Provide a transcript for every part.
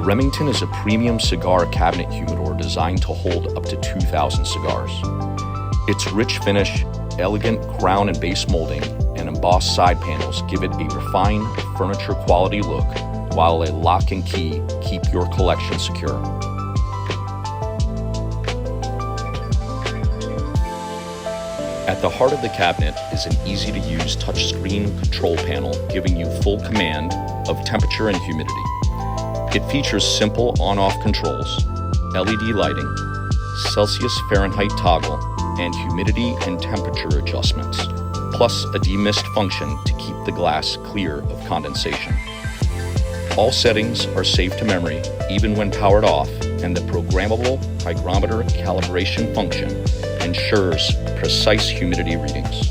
Remington is a premium cigar cabinet humidor designed to hold up to 2,000 cigars. Its rich finish, elegant crown and base molding, and embossed side panels give it a refined, furniture-quality look, while a lock and key keep your collection secure. At the heart of the cabinet is an easy-to-use touchscreen control panel giving you full command of temperature and humidity. It features simple on-off controls, LED lighting, Celsius Fahrenheit toggle, and humidity and temperature adjustments, plus a demist function to keep the glass clear of condensation. All settings are saved to memory even when powered off, and the programmable hygrometer calibration function ensures precise humidity readings.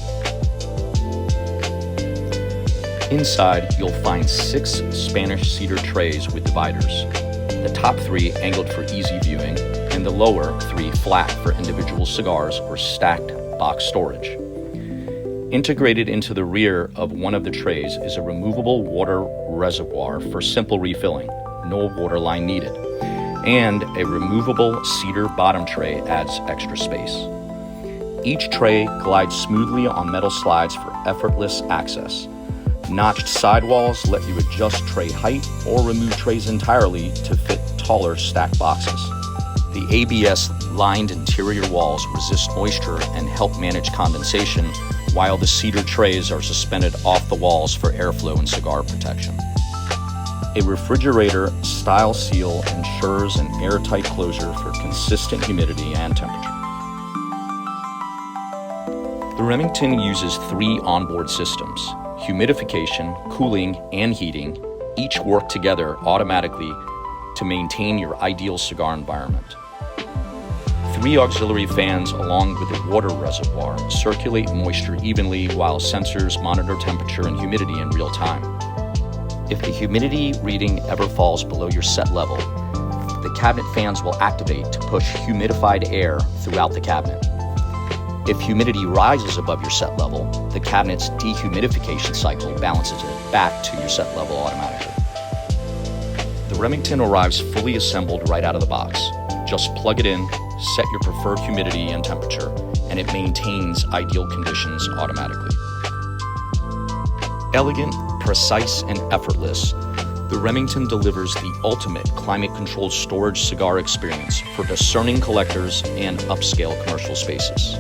Inside, you'll find 6 Spanish cedar trays with dividers, the top 3 angled for easy viewing, and the lower 3 flat for individual cigars or stacked box storage. Integrated into the rear of one of the trays is a removable water reservoir for simple refilling, no water line needed, and a removable cedar bottom tray adds extra space. Each tray glides smoothly on metal slides for effortless access. Notched sidewalls let you adjust tray height or remove trays entirely to fit taller stacked boxes. The ABS-lined interior walls resist moisture and help manage condensation, while the cedar trays are suspended off the walls for airflow and cigar protection. A refrigerator-style seal ensures an airtight closure for consistent humidity and temperature. The Remington uses 3 onboard systems: humidification, cooling, and heating. Each work together automatically to maintain your ideal cigar environment. 3 auxiliary fans along with a water reservoir circulate moisture evenly, while sensors monitor temperature and humidity in real time. If the humidity reading ever falls below your set level, the cabinet fans will activate to push humidified air throughout the cabinet. If humidity rises above your set level, the cabinet's dehumidification cycle balances it back to your set level automatically. The Remington arrives fully assembled right out of the box. Just plug it in, set your preferred humidity and temperature, and it maintains ideal conditions automatically. Elegant, precise, and effortless, the Remington delivers the ultimate climate-controlled storage cigar experience for discerning collectors and upscale commercial spaces.